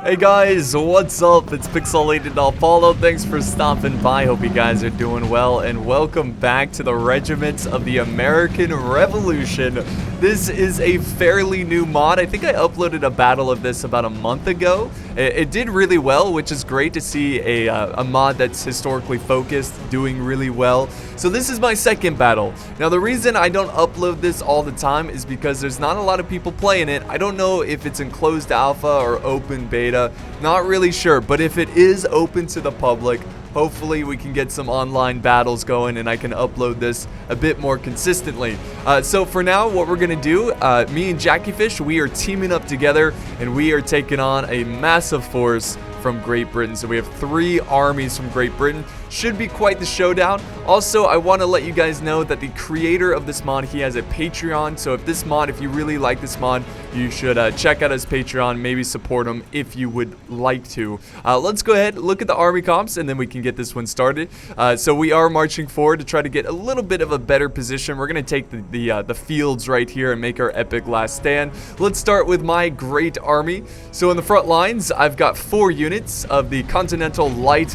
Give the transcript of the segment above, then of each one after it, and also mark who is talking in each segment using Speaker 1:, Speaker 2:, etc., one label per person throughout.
Speaker 1: Hey guys, what's up? It's Pixelated-Apollo. Thanks for stopping by. Hope you guys are doing well, and welcome back to the Regiments of the American Revolution. This is a fairly new mod. I think I uploaded a battle of this about a month ago. It did really well, which is great to see a mod that's historically focused doing really well. So this is my second battle. Now the reason I don't upload this all the time is because there's not a lot of people playing it. I don't know if it's in closed alpha or open beta. Not really sure, but if it is open to the public, hopefully we can get some online battles going and I can upload this a bit more consistently. So for now, what we're gonna do, me and JackieFish, we are teaming up together and we are taking on a massive force from Great Britain. So we have 3 armies from Great Britain. Should be quite the showdown. Also, I want to let you guys know that the creator of this mod, he has a Patreon. So if you really like this mod, you should check out his Patreon, maybe support him if you would like to. Let's go ahead, look at the army comps, and then we can get this one started. So we are marching forward to try to get a little bit of a better position. We're going to take the fields right here and make our epic last stand. Let's start with my great army. So in the front lines, I've got 4 units of the Continental Light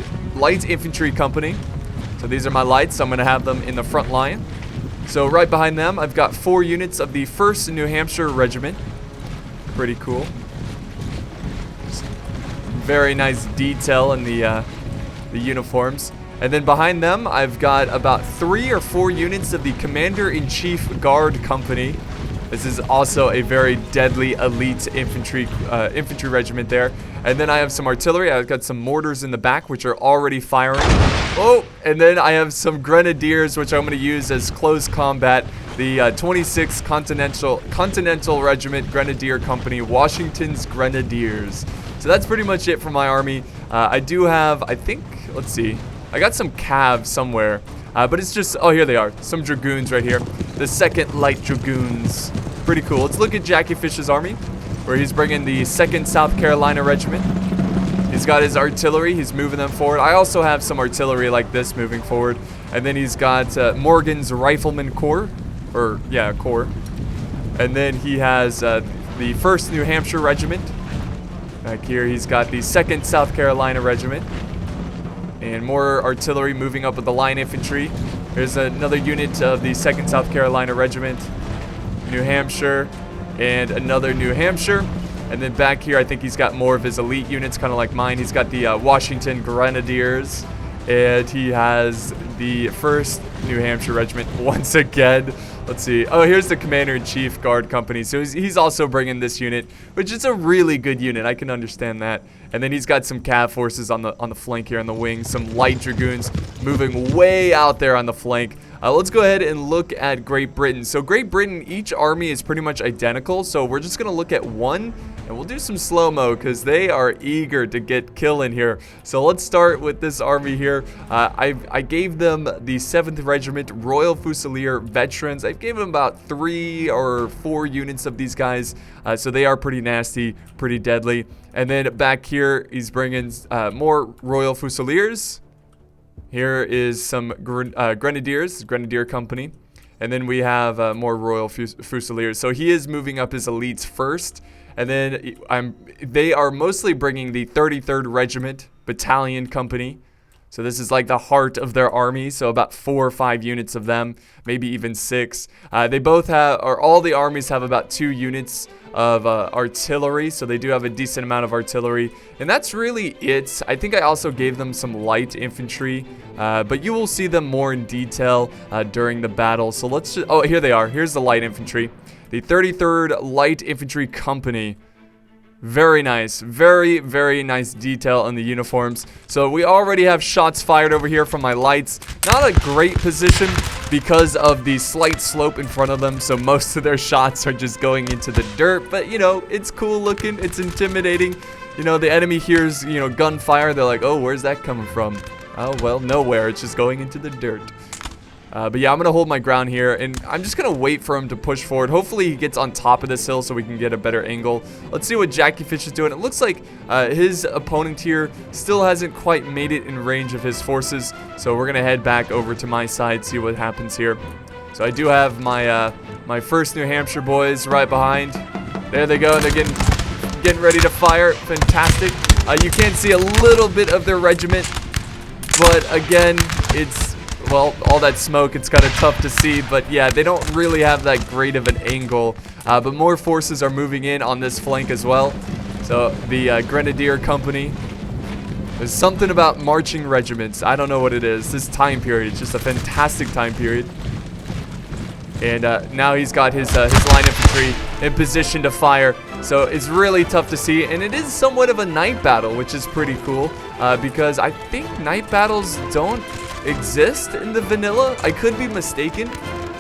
Speaker 1: Infantry Company. So these are my lights, so I'm going to have them in the front line. So right behind them, I've got 4 units of the 1st New Hampshire Regiment. Pretty cool. Very nice detail in the uniforms. And then behind them, I've got about 3 or 4 units of the Commander-in-Chief Guard Company. This is also a very deadly elite infantry regiment there. And then I have some artillery. I've got some mortars in the back, which are already firing. Oh, and then I have some grenadiers, which I'm going to use as close combat. The 26th Continental Regiment Grenadier Company, Washington's Grenadiers. So that's pretty much it for my army. I do have, I think, let's see. I got some calves somewhere. But it's just, oh, here they are. Some dragoons right here. The 2nd Light Dragoons. Pretty cool. Let's look at JackieFish's army, where he's bringing the 2nd South Carolina Regiment. He's got his artillery. He's moving them forward. I also have some artillery like this moving forward. And then he's got Morgan's Rifleman Corps. Corps. And then he has the 1st New Hampshire Regiment. Back here, he's got the 2nd South Carolina Regiment. And more artillery moving up with the line infantry. There's another unit of the 2nd South Carolina Regiment, New Hampshire, and another New Hampshire. And then back here, I think he's got more of his elite units, kind of like mine. He's got the Washington Grenadiers, and he has the 1st New Hampshire Regiment once again. Let's see. Oh, here's the Commander-in-Chief Guard Company. So he's also bringing this unit, which is a really good unit. I can understand that. And then he's got some cav forces on the flank here on the wing. Some light dragoons moving way out there on the flank. Let's go ahead and look at Great Britain. So Great Britain, each army is pretty much identical. So we're just going to look at one, and we'll do some slow-mo because they are eager to get killing here. So let's start with this army here. I gave them the 7th Regiment Royal Fusilier Veterans. I gave them about 3 or 4 units of these guys. So they are pretty nasty, pretty deadly. And then back here, he's bringing more Royal Fusiliers. Here is some Grenadiers, Grenadier Company. And then we have more Royal Fusiliers. So he is moving up his elites first. And then they are mostly bringing the 33rd Regiment Battalion Company. So this is like the heart of their army. So about 4 or 5 units of them, maybe even 6. They both have, or all the armies have about 2 units of artillery. So they do have a decent amount of artillery. And that's really it. I think I also gave them some light infantry. But you will see them more in detail during the battle. So let's just, oh, here they are. Here's the light infantry. The 33rd Light Infantry Company. Very nice. Very, very nice detail on the uniforms. So we already have shots fired over here from my lights. Not a great position because of the slight slope in front of them. So most of their shots are just going into the dirt. But, you know, it's cool looking. It's intimidating. You know, the enemy hears, you know, gunfire. They're like, oh, where's that coming from? Oh, well, nowhere. It's just going into the dirt. But yeah, I'm going to hold my ground here, and I'm just going to wait for him to push forward. Hopefully he gets on top of this hill so we can get a better angle. Let's see what JackieFish is doing. It looks like his opponent here still hasn't quite made it in range of his forces, so we're going to head back over to my side, see what happens here. So I do have my my 1st New Hampshire boys right behind. There they go. They're getting ready to fire. Fantastic. You can see a little bit of their regiment, but again, it's, well, all that smoke, it's kind of tough to see. But yeah, they don't really have that great of an angle. But more forces are moving in on this flank as well. So the Grenadier Company. There's something about marching regiments. I don't know what it is. This time period, it's just a fantastic time period. And now he's got his line infantry in position to fire. So it's really tough to see. And it is somewhat of a night battle, which is pretty cool. Because I think night battles don't exist in the vanilla. I could be mistaken.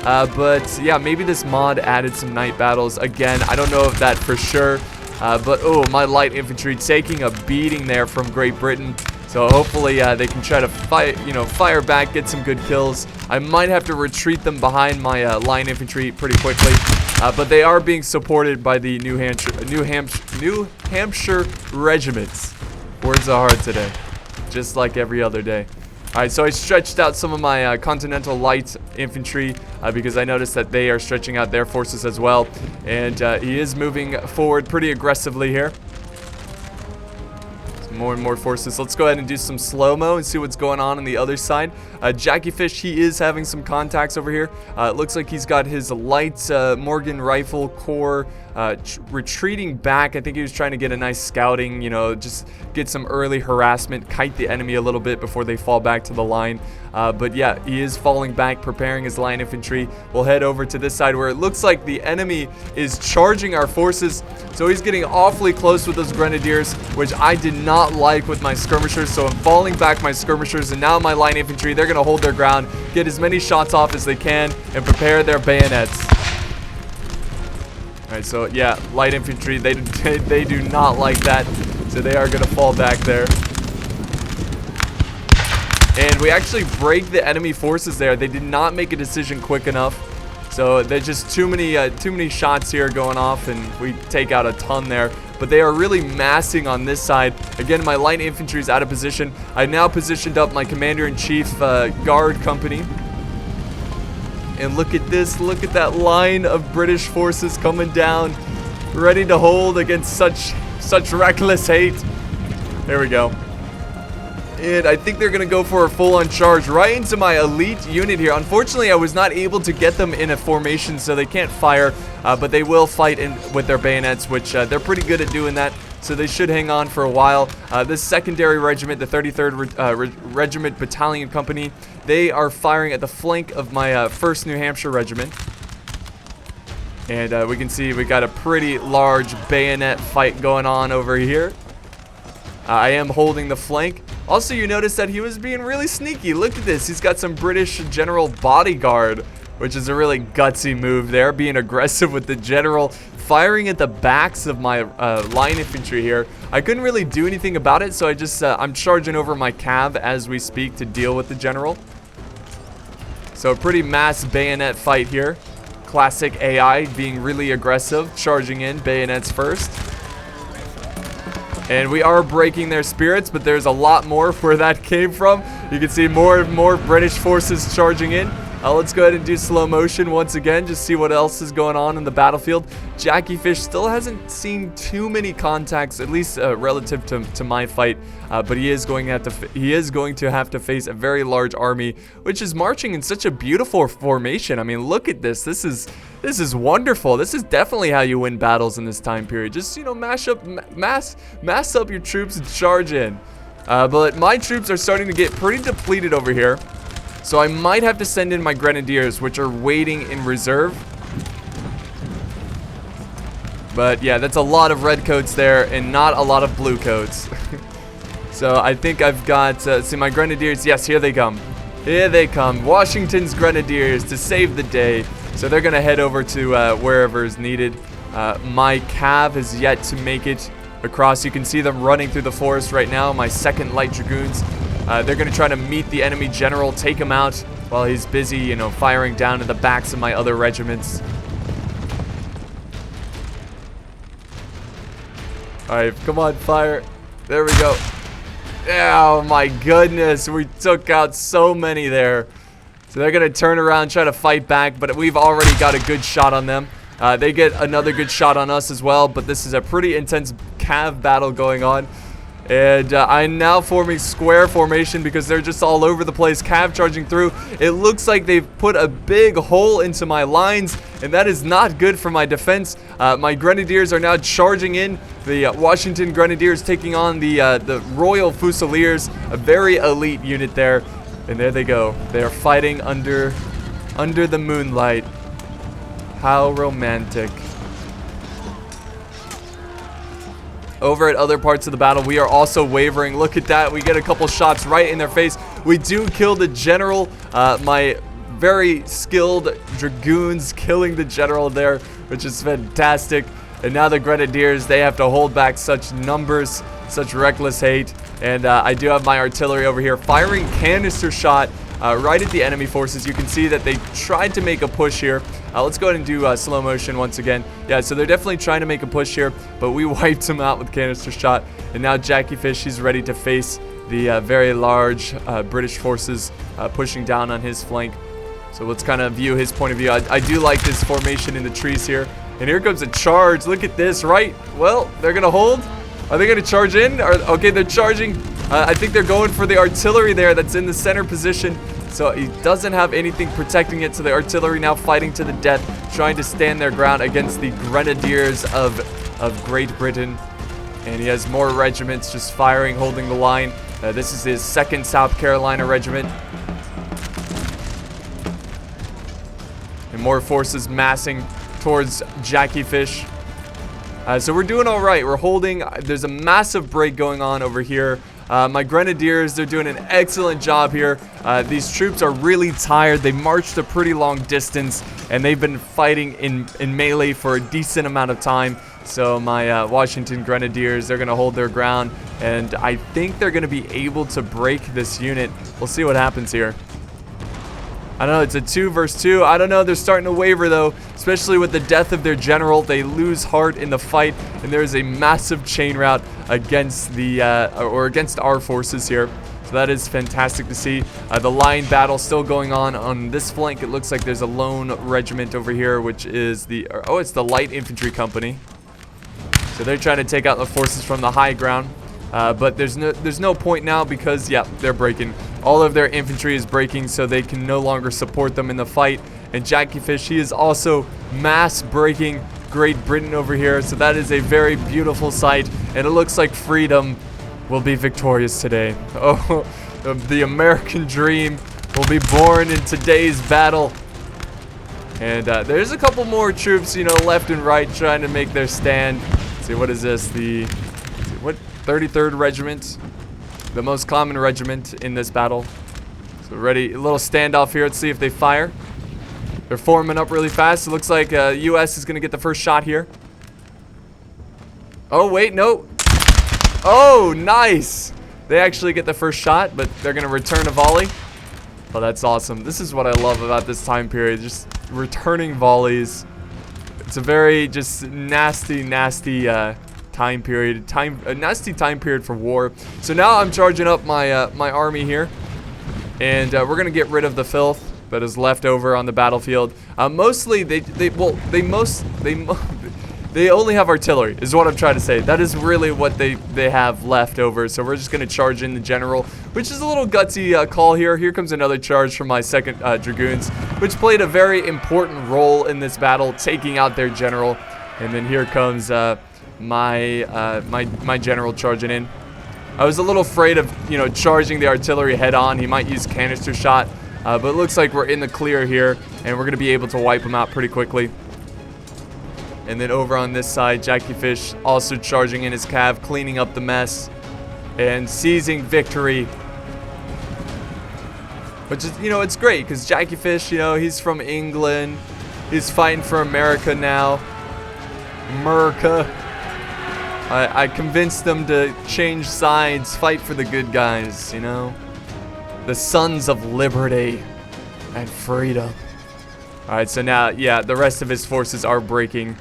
Speaker 1: But yeah, maybe this mod added some night battles. Again, I don't know if that for sure. But oh, my light infantry taking a beating there from Great Britain. So hopefully they can try to fire back, get some good kills. I might have to retreat them behind my line infantry pretty quickly. But they are being supported by the New Hampshire regiments. Words are hard today, just like every other day. Alright, so I stretched out some of my Continental Light Infantry because I noticed that they are stretching out their forces as well. And he is moving forward pretty aggressively here. More and more forces. Let's go ahead and do some slow-mo and see what's going on the other side. JackieFish, he is having some contacts over here. It looks like he's got his light Morgan rifle corps retreating back. I think he was trying to get a nice scouting, just get some early harassment, kite the enemy a little bit before they fall back to the line. But yeah, he is falling back, preparing his line infantry. We'll head over to this side where it looks like the enemy is charging our forces. So he's getting awfully close with those grenadiers, which I did not like with my skirmishers. So I'm falling back my skirmishers, and now my line infantry, they're going to hold their ground, get as many shots off as they can, and prepare their bayonets. Alright, so yeah, light infantry, they do not like that. So they are going to fall back there. And we actually break the enemy forces there. They did not make a decision quick enough. So there's just too many shots here going off, and we take out a ton there. But they are really massing on this side. Again, my light infantry is out of position. I've now positioned up my commander-in-chief guard company. And look at this. Look at that line of British forces coming down, ready to hold against such reckless hate. There we go. And I think they're going to go for a full-on charge right into my elite unit here. Unfortunately, I was not able to get them in a formation, so they can't fire. But they will fight with their bayonets, which they're pretty good at doing that. So they should hang on for a while. This secondary regiment, the 33rd Regiment Battalion Company, they are firing at the flank of my 1st New Hampshire Regiment. And we can see we got a pretty large bayonet fight going on over here. I am holding the flank. Also, you notice that he was being really sneaky. Look at this. He's got some British general bodyguard, which is a really gutsy move there, being aggressive with the general, firing at the backs of my line infantry here. I couldn't really do anything about it, so I just I'm charging over my cav as we speak to deal with the general. So a pretty mass bayonet fight here. Classic AI being really aggressive, charging in bayonets first. And we are breaking their spirits, but there's a lot more where that came from. You can see more and more British forces charging in. Let's go ahead and do slow motion once again, just see what else is going on in the battlefield. JackieFish still hasn't seen too many contacts, at least relative to my fight, but he is going to have to face a very large army, which is marching in such a beautiful formation. I mean, look at this. This is wonderful. This is definitely how you win battles in this time period. Just, mass up your troops and charge in. But my troops are starting to get pretty depleted over here. So I might have to send in my grenadiers, which are waiting in reserve. But yeah, that's a lot of red coats there and not a lot of blue coats. So I think I've got, see my grenadiers, yes, here they come. Here they come, Washington's grenadiers to save the day. So they're gonna head over to wherever is needed. My cav has yet to make it across. You can see them running through the forest right now, my 2nd Light Dragoons. They're going to try to meet the enemy general, take him out while he's busy, firing down in the backs of my other regiments. Alright, come on, fire. There we go. Oh my goodness, we took out so many there. So they're going to turn around, try to fight back, but we've already got a good shot on them. They get another good shot on us as well, but this is a pretty intense cav battle going on. And I'm now forming square formation because they're just all over the place, cav charging through. It looks like they've put a big hole into my lines, and that is not good for my defense. My Grenadiers are now charging in. The Washington Grenadiers taking on the Royal Fusiliers, a very elite unit there. And there they go. They are fighting under the moonlight. How romantic. Over at other parts of the battle, we are also wavering. Look at that. We get a couple shots right in their face. We do kill the general. My very skilled dragoons killing the general there, which is fantastic. And now the Grenadiers, they have to hold back such numbers, such reckless hate. And I do have my artillery over here firing canister shot right at the enemy forces. You can see that they tried to make a push here. Let's go ahead and do slow motion once again. Yeah, so they're definitely trying to make a push here, but we wiped them out with canister shot. And now JackieFish, he's ready to face the very large British forces pushing down on his flank. So let's kind of view his point of view. I do like this formation in the trees here. And here comes a charge. Look at this, right? Well, they're going to hold. Are they going to charge in? Okay, they're charging. I think they're going for the artillery there that's in the center position. So he doesn't have anything protecting it. So the artillery now fighting to the death, trying to stand their ground against the Grenadiers of Great Britain. And he has more regiments just firing, holding the line. This is his 2nd South Carolina Regiment. And more forces massing towards JackieFish. So we're doing all right. We're holding. There's a massive break going on over here. My Grenadiers, they're doing an excellent job here. These troops are really tired. They marched a pretty long distance, and they've been fighting in melee for a decent amount of time. So my Washington Grenadiers, they're going to hold their ground, and I think they're going to be able to break this unit. We'll see what happens here. I don't know, it's a 2 versus 2. I don't know, they're starting to waver though, especially with the death of their general. They lose heart in the fight, and there is a massive chain rout against the against our forces here. So that is fantastic to see. The line battle still going on this flank. It looks like there's a lone regiment over here, which is it's the light infantry company. So they're trying to take out the forces from the high ground. But there's no point now because, yeah, they're breaking. All of their infantry is breaking, so they can no longer support them in the fight. And JackieFish, he is also mass breaking Great Britain over here. So that is a very beautiful sight. And it looks like freedom will be victorious today. Oh, the American dream will be born in today's battle. And there's a couple more troops, you know, left and right trying to make their stand. Let's see, what is this? What 33rd Regiment? The most common regiment in this battle. So ready, a little standoff here. Let's see if they fire. They're forming up really fast. It looks like US is going to get the first shot here. Oh, wait, no. Oh, nice. They actually get the first shot, but they're going to return a volley. Oh, that's awesome. This is what I love about this time period. Just returning volleys. It's a very just nasty time period. A nasty time period for war. So now I'm charging up my my army here. And we're going to get rid of the filth that is left over on the battlefield. Mostly they only have artillery, is what I'm trying to say. That is really what they have left over. So we're just going to charge in the general, which is a little gutsy call here. Here comes another charge from my 2nd Dragoons, which played a very important role in this battle, taking out their general. And then here comes my general charging in. I was a little afraid of, you know, charging the artillery head on. He might use canister shot, but it looks like we're in the clear here, and we're going to be able to wipe him out pretty quickly. And then over on this side, JackieFish also charging in his cav, cleaning up the mess and seizing victory. Which is, you know, it's great because JackieFish, you know, he's from England. He's fighting for America now. America. I convinced them to change sides, fight for the good guys, you know? The sons of liberty and freedom. Alright, so now, yeah, the rest of his forces are breaking.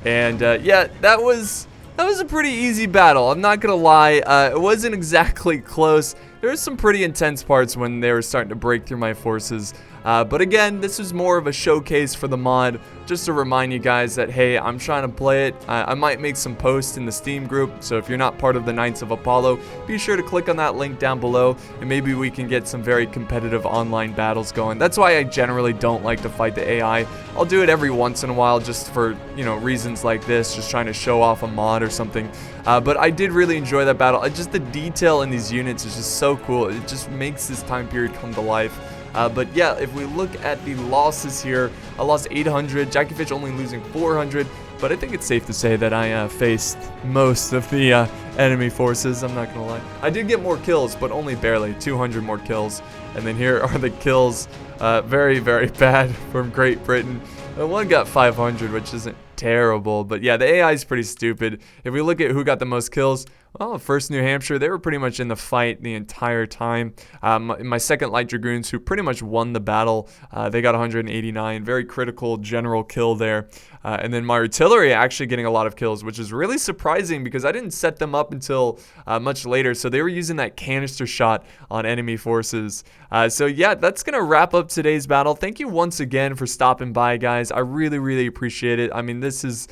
Speaker 1: And, yeah, that was a pretty easy battle. I'm not gonna lie. It wasn't exactly close. There were some pretty intense parts when they were starting to break through my forces. But again, this is more of a showcase for the mod, just to remind you guys that, hey, I'm trying to play it. I might make some posts in the Steam group, so if you're not part of the Knights of Apollo, be sure to click on that link down below, and maybe we can get some very competitive online battles going. That's why I generally don't like to fight the AI. I'll do it every once in a while just for, you know, reasons like this, just trying to show off a mod or something. But I did really enjoy that battle. Just the detail in these units is just so cool. It just makes this time period come to life. But yeah, if we look at the losses here, I lost 800, JackieFish only losing 400, but I think it's safe to say that I faced most of the enemy forces, I'm not gonna lie. I did get more kills, but only barely, 200 more kills. And then here are the kills, very, very bad from Great Britain. One got 500, which isn't terrible, but yeah, the AI is pretty stupid. If we look at who got the most kills, well, first New Hampshire, they were pretty much in the fight the entire time. My second Light Dragoons, who pretty much won the battle, they got 189, very critical general kill there. And then my artillery actually getting a lot of kills, which is really surprising because I didn't set them up until much later. So they were using that canister shot on enemy forces. So yeah, that's going to wrap up today's battle. Thank you once again for stopping by, guys. I really, really appreciate it. I mean, this is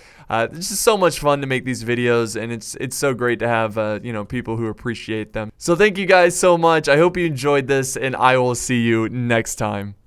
Speaker 1: so much fun to make these videos, and it's so great to have you know, people who appreciate them. So thank you guys so much. I hope you enjoyed this, and I will see you next time.